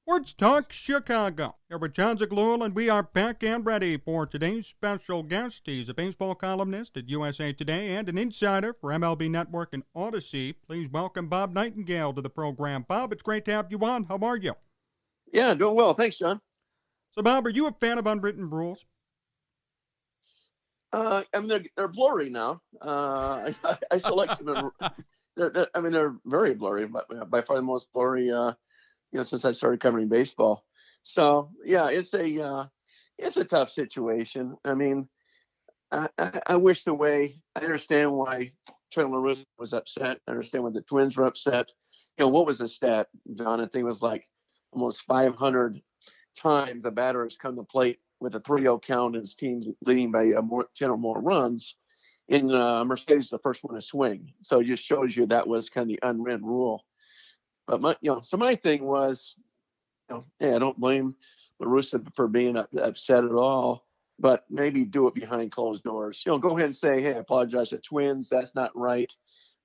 Sports Talk Chicago. Here with Jon Zaghloul, and we are back and ready for today's special guest. He's a baseball columnist at USA Today and an insider for MLB Network and Odyssey. Please welcome Bob Nightengale to the program. Bob, it's great to have you on. How are you? Yeah, doing well. Thanks, John. So, Bob, are you a fan of unwritten rules? I mean, they're blurry now. I select some. They're very blurry, but by far the most blurry, since I started covering baseball. So yeah, it's a tough situation. I mean, I wish the way I understand why Tony La Russa was upset. I understand why the Twins were upset. What was the stat, John? I think it was like almost 500 times the batter has come to plate with a 3-0 count and his team's leading by 10 or more runs. In Mercedes, the first one to swing. So it just shows you that was kind of the unwritten rule. But my thing was, I don't blame La Russa for being upset at all, but maybe do it behind closed doors. Go ahead and say, hey, I apologize to Twins. That's not right.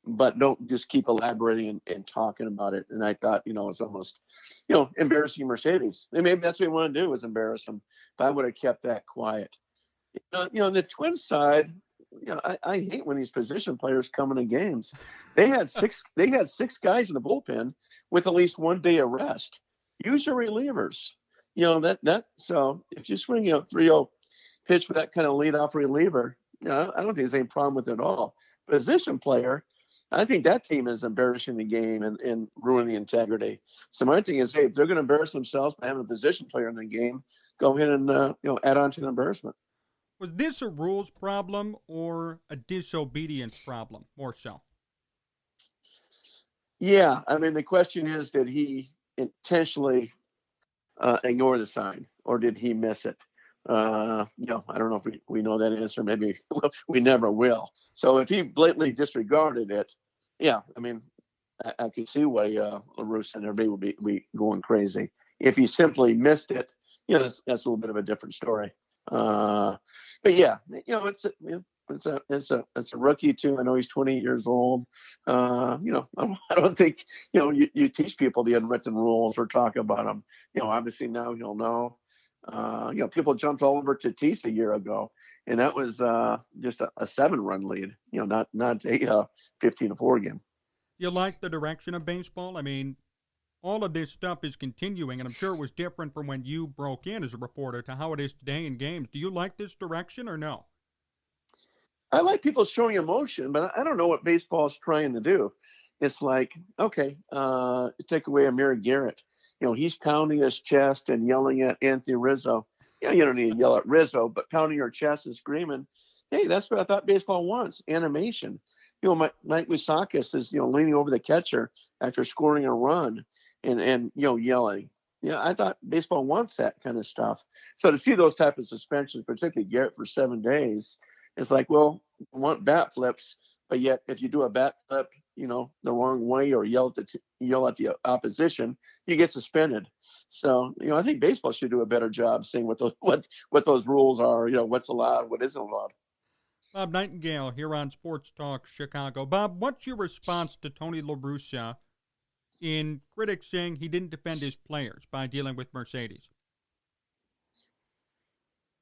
But don't just keep elaborating and talking about it. And I thought, it's almost, embarrassing Mercedes. And maybe that's what we want to do is embarrass them. But I would have kept that quiet. On the Twins side, I hate when these position players come into games. They had six guys in the bullpen with at least 1 day of rest. Use your relievers. So if you swing 3-0 pitch with that kind of leadoff reliever, I don't think there's any problem with it at all. Position player, I think that team is embarrassing the game and ruining the integrity. So my thing is, hey, if they're going to embarrass themselves by having a position player in the game, go ahead and add on to the embarrassment. Was this a rules problem or a disobedience problem, more so? Yeah, I mean, the question is, did he intentionally ignore the sign, or did he miss it? I don't know if we know that answer. Maybe we never will. So if he blatantly disregarded it, yeah, I mean, I can see why La Russa and everybody would be going crazy. If he simply missed it, that's a little bit of a different story. But yeah, it's a rookie too. I know he's 28 years old. I don't think you teach people the unwritten rules or talk about them. Obviously now he'll know. People jumped all over Tatis a year ago, and that was just a 7-run lead. Not a 15-4 game. You like the direction of baseball? I mean, all of this stuff is continuing, and I'm sure it was different from when you broke in as a reporter to how it is today in games. Do you like this direction or no? I like people showing emotion, but I don't know what baseball is trying to do. It's like, okay, take away Amir Garrett. He's pounding his chest and yelling at Anthony Rizzo. You don't need to yell at Rizzo, but pounding your chest and screaming, hey, that's what I thought baseball wants, Animation. Mike Moustakas is, leaning over the catcher after scoring a run and yelling. I thought baseball wants that kind of stuff. So to see those type of suspensions, particularly Garrett for 7 days, it's like, well, you want bat flips, but yet if you do a bat flip, the wrong way or yell at the opposition, you get suspended. So, I think baseball should do a better job seeing what those rules are, what's allowed, what isn't allowed. Bob Nightengale here on Sports Talk Chicago. Bob, what's your response to Tony La Russa in critics saying he didn't defend his players by dealing with Mercedes?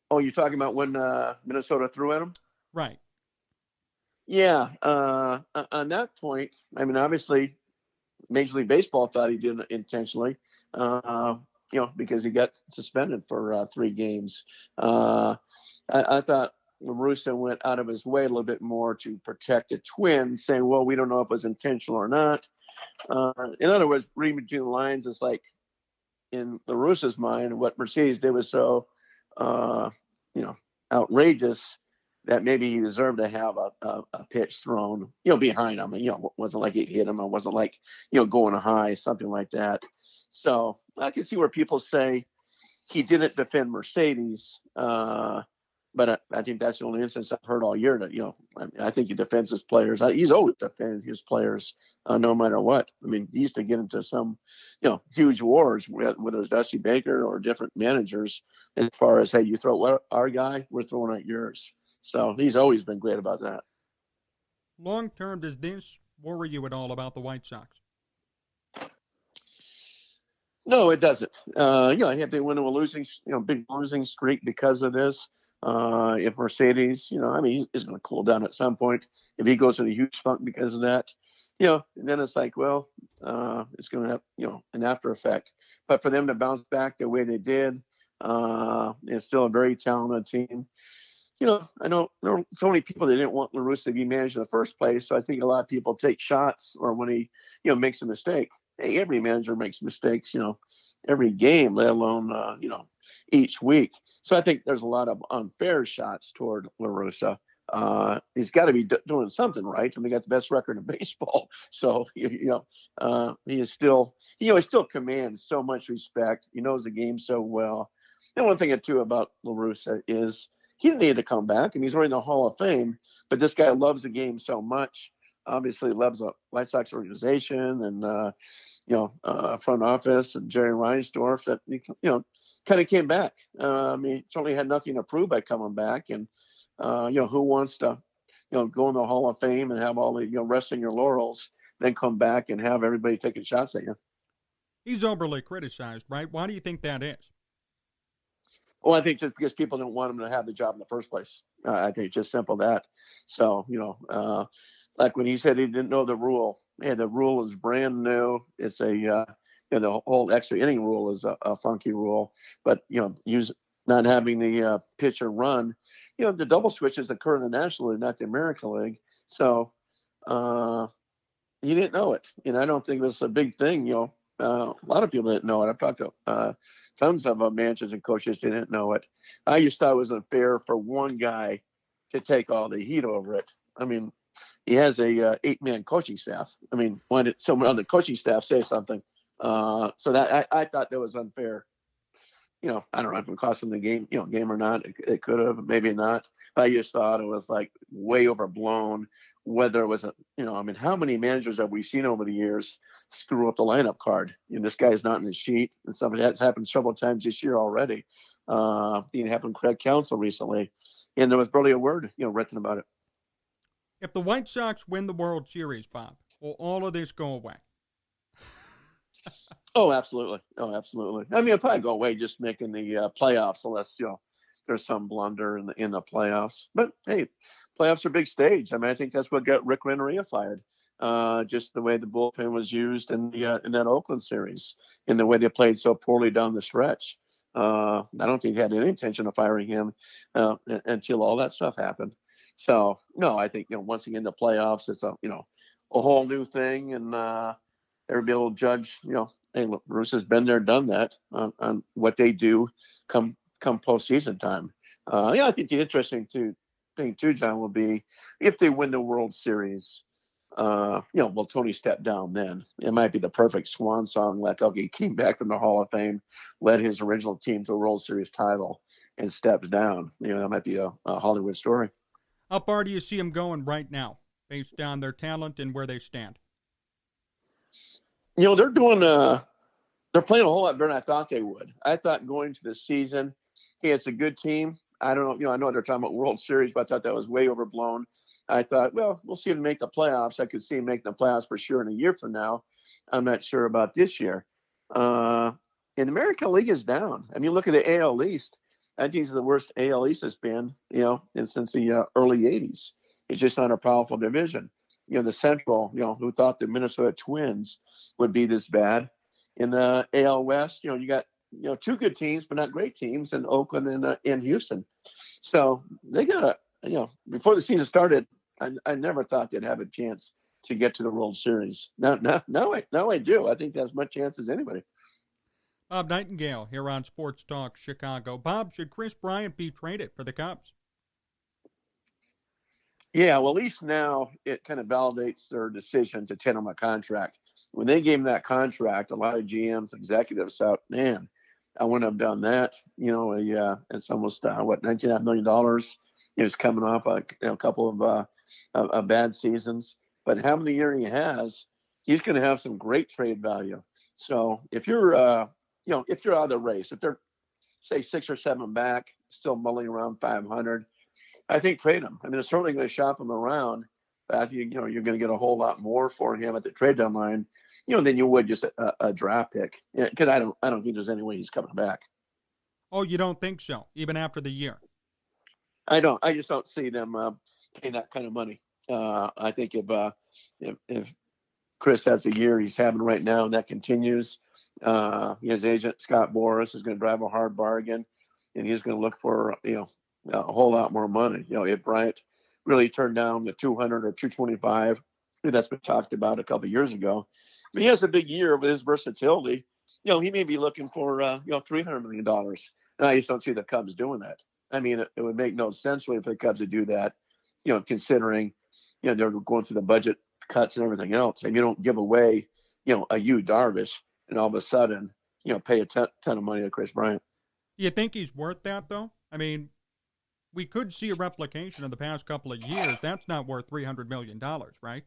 Oh, you're talking about when Minnesota threw at him? Right. Yeah. On that point, I mean, obviously, Major League Baseball thought he did it intentionally, because he got suspended for 3 games. I thought La Russa went out of his way a little bit more to protect the Twins, saying, well, we don't know if it was intentional or not. In other words, reading between the lines, it's like in La Russa's mind, what Mercedes did was so, outrageous that maybe he deserved to have a pitch thrown, behind him. It wasn't like it hit him. It wasn't like, going high, something like that. So I can see where people say he didn't defend Mercedes. But I think that's the only instance I've heard all year that, I think he defends his players. He's always defended his players, no matter what. I mean, he used to get into some, huge wars, whether it was Dusty Baker or different managers, as far as, hey, you throw our guy, we're throwing at yours. So he's always been great about that. Long term, does this worry you at all about the White Sox? No, it doesn't. If they went to a big losing streak because of this, if Mercedes, he's going to cool down at some point. If he goes in a huge funk because of that, then it's like, well, it's going to have, an after effect. But for them to bounce back the way they did, it's still a very talented team. I know there are so many people that didn't want La Russa to be managed in the first place. So I think a lot of people take shots or when he, makes a mistake. Hey, every manager makes mistakes, every game, let alone, each week. So I think there's a lot of unfair shots toward La Russa. He's got to be doing something right. And they got the best record in baseball. So, he is still, he still commands so much respect. He knows the game so well. And one thing, too, about La Russa is he didn't need to come back. I mean, he's already in the Hall of Fame, but this guy loves the game so much. Obviously, loves the White Sox organization and, front office and Jerry Reinsdorf that, kind of came back. Certainly had nothing to prove by coming back. And, who wants to, go in the Hall of Fame and have all the, resting your laurels, then come back and have everybody taking shots at you? He's overly criticized, right? Why do you think that is? Well, I think just because people don't want him to have the job in the first place. I think it's just simple that. So, like when he said he didn't know the rule, the rule is brand new. It's the whole extra inning rule is a funky rule, but, not having the pitcher run, the double switches occur in the National League, not the American League. So he didn't know it. And I don't think this is a big thing. A lot of people didn't know it. I've talked to tons of managers and coaches didn't know it. I just thought it was unfair for one guy to take all the heat over it. I mean, he has a 8-man coaching staff. I mean, why did someone on the coaching staff say something? So that I thought that was unfair. I don't know if it cost him the game or not. It could have, maybe not. But I just thought it was like way overblown. Whether it was how many managers have we seen over the years screw up the lineup card? This guy is not in the sheet, and something that's happened several times this year already. It happened to Craig Counsell recently, and there was barely a word written about it. If the White Sox win the World Series, Bob, will all of this go away? Oh, absolutely. I mean, it'll probably go away just making the playoffs unless, there's some blunder in the playoffs. But, hey, playoffs are a big stage. I mean, I think that's what got Rick Renteria fired. Just the way the bullpen was used in that Oakland series, in the way they played so poorly down the stretch. I don't think he had any intention of firing him until all that stuff happened. So, no, I think, once again, the playoffs, it's a whole new thing. And everybody will judge, hey, look, Bruce has been there, done that on what they do come postseason time. I think the interesting thing too, John, will be if they win the World Series. Will Tony step down then? It might be the perfect swan song. Like, okay, he came back from the Hall of Fame, led his original team to a World Series title, and steps down. That might be a Hollywood story. How far do you see them going right now, based on their talent and where they stand? They're doing they're playing a whole lot better than I thought they would. I thought going to the season, hey, it's a good team. I don't know, I know they're talking about World Series, but I thought that was way overblown. I thought, well, we'll see them make the playoffs. I could see them making the playoffs for sure in a year from now. I'm not sure about this year. And the American League is down. I mean, look at the AL East. I think it's the worst AL East has been, since the early 80s. It's just not a powerful division. The Central, who thought the Minnesota Twins would be this bad. In the AL West, you got, two good teams, but not great teams in Oakland and Houston. So they got before the season started, I never thought they'd have a chance to get to the World Series. Now I do. I think they have as much chance as anybody. Bob Nightengale here on Sports Talk Chicago. Bob, should Kris Bryant be traded for the Cubs? Yeah, well, at least now it kind of validates their decision to tender him a contract. When they gave him that contract, a lot of GMs, executives thought, man, I wouldn't have done that. It's almost, $19.5 million. He's coming off a couple of bad seasons. But having the year he has, he's going to have some great trade value. So if you're, if you're out of the race, if they're, say, 6 or 7 back, still mulling around 500, I think trade him. I mean, they're certainly going to shop him around. But I think, you're going to get a whole lot more for him at the trade deadline than you would just a draft pick. Because I don't think there's any way he's coming back. Oh, you don't think so, even after the year? I don't. I just don't see them paying that kind of money. I think if Kris has a year he's having right now and that continues, his agent Scott Boras is going to drive a hard bargain, and he's going to look for a whole lot more money. If Bryant really turned down the 200 or 225, that's been talked about a couple of years ago. But he has a big year with his versatility. He may be looking for $300 million. And I just don't see the Cubs doing that. I mean, it would make no sense for the Cubs to do that, considering, they're going through the budget cuts and everything else. And you don't give away, a Yu Darvish and all of a sudden, pay a ton of money to Kris Bryant. Do you think he's worth that, though? I mean, we could see a replication of the past couple of years. That's not worth $300 million, right?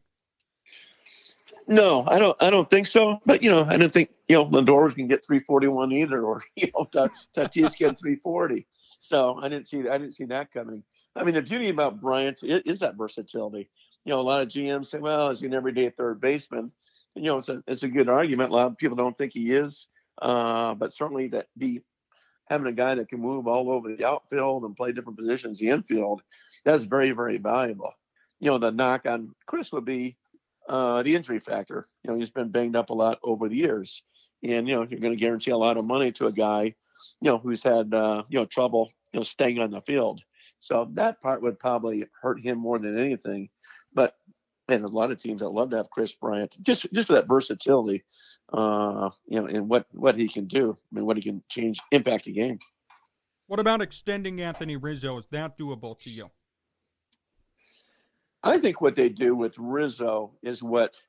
No, I don't think so. But I don't think Lindor can get 341 either, or Tatis get 340. So I didn't see that coming. I mean, the beauty about Bryant is that versatility. A lot of GMs say, well, is he an everyday third baseman? And, it's a good argument. A lot of people don't think he is, but certainly having a guy that can move all over the outfield and play different positions, the infield, that's very, very valuable. The knock on Kris would be the injury factor. He's been banged up a lot over the years, and you're going to guarantee a lot of money to a guy, who's had trouble, staying on the field. So that part would probably hurt him more than anything. But and a lot of teams that love to have Kris Bryant just for that versatility, and what he can do. I mean, what he can impact the game. What about extending Anthony Rizzo? Is that doable to you? I think what they do with Rizzo is what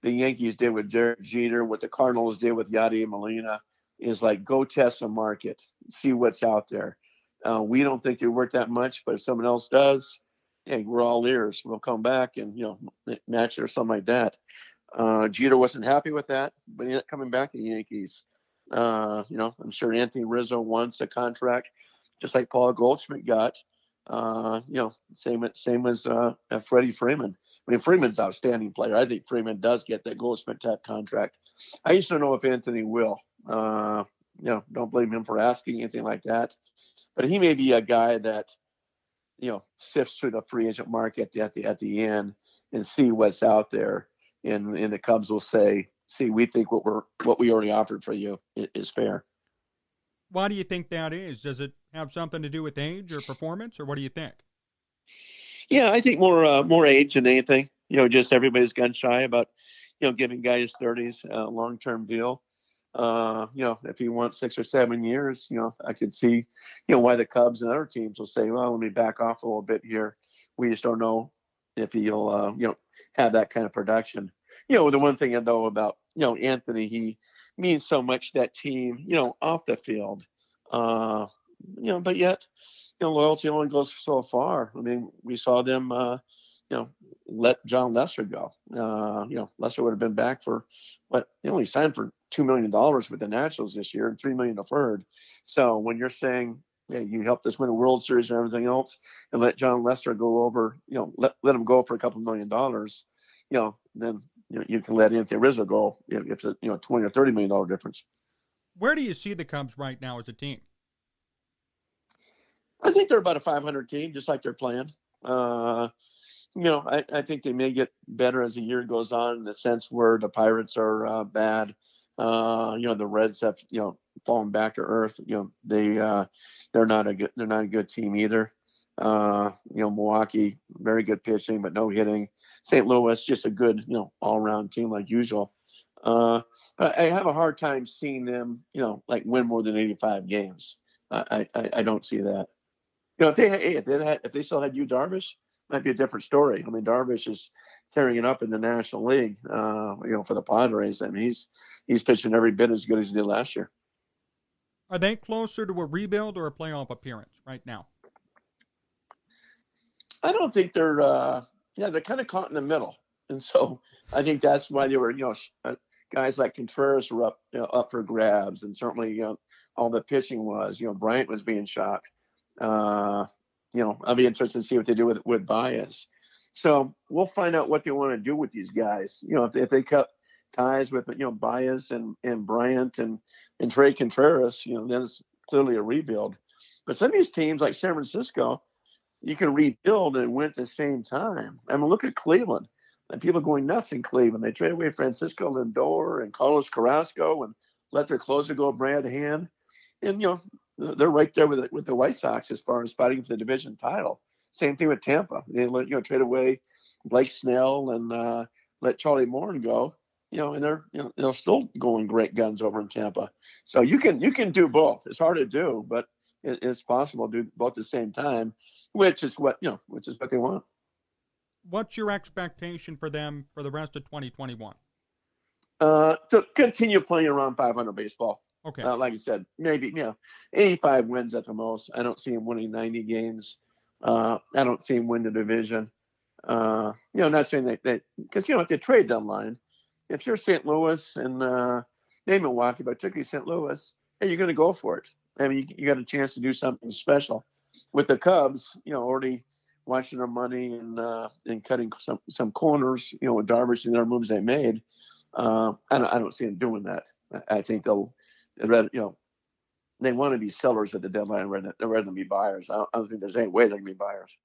the Yankees did with Derek Jeter, what the Cardinals did with Yadier Molina, is like go test the market, see what's out there. We don't think they're worth that much, but if someone else does, hey, we're all ears. We'll come back and match it or something like that. Jeter wasn't happy with that, but he ended up coming back to the Yankees. I'm sure Anthony Rizzo wants a contract, just like Paul Goldschmidt got. Same as Freddie Freeman. I mean, Freeman's an outstanding player. I think Freeman does get that Goldschmidt type contract. I just don't know if Anthony will. Don't blame him for asking anything like that. But he may be a guy that, sifts through the free agent market at the end and see what's out there. And the Cubs will say, see, we think what we already offered for you is fair. Why do you think that is? Does it have something to do with age or performance, or what do you think? Yeah, I think more age than anything. Just everybody's gun shy about, giving guys 30s a long-term deal. If he wants 6 or 7 years, I could see, why the Cubs and other teams will say, well, let me back off a little bit here. We just don't know if he'll, have that kind of production. The one thing though about, Anthony, he means so much to that team, off the field. But yet, loyalty only goes so far. I mean, we saw them, let Jon Lester go. Lester would have been back for he only signed for $2 million with the Nationals this year and $3 million deferred. So when you're saying, yeah, you helped us win a World Series and everything else, and let Jon Lester go over, let him go for a couple $1 million, then you can let Anthony Rizzo go if it's a $20 or $30 million difference. Where do you see the Cubs right now as a team? I think they're about a 500 team, just like they're planned. I think they may get better as the year goes on in the sense where the Pirates are bad. The Reds have fallen back to earth. They're not a good team either. Milwaukee, very good pitching but no hitting. St. Louis, just a good all-around team like usual. But I have a hard time seeing them win more than 85 games. I don't see that. If they still had Yu Darvish, might be a different story. I mean, Darvish is tearing it up in the National League, for the Padres. I mean, he's pitching every bit as good as he did last year. Are they closer to a rebuild or a playoff appearance right now? I don't think they're kind of caught in the middle. And so I think that's why they were, guys like Contreras were up for grabs. And certainly, all the pitching was, Bryant was being shocked. I'll be interested to see what they do with Baez. So we'll find out what they want to do with these guys. If they cut ties with Baez and Bryant and Trey Contreras, then it's clearly a rebuild. But some of these teams like San Francisco, you can rebuild and win at the same time. I mean, look at Cleveland. And people going nuts in Cleveland. They trade away Francisco Lindor and Carlos Carrasco and let their closer go, Brad Hand. And, they're right there with the White Sox as far as fighting for the division title. Same thing with Tampa. They let trade away Blake Snell and let Charlie Morton go. And they're still going great guns over in Tampa. So you can do both. It's hard to do, but it's possible to do both at the same time, which is what they want. What's your expectation for them for the rest of 2021? To continue playing around 500 baseball. Okay. Like I said, maybe 85 wins at the most. I don't see him winning 90 games. I don't see him win the division. Not saying that because at the trade deadline, if you're St. Louis and maybe Milwaukee, but particularly St. Louis, hey, you're going to go for it. I mean, you got a chance to do something special. With the Cubs, already watching their money and cutting some corners, with Darvish and their moves they made. I don't see them doing that. I think they want to be sellers at the deadline rather than be buyers. I don't think there's any way they're going to be buyers.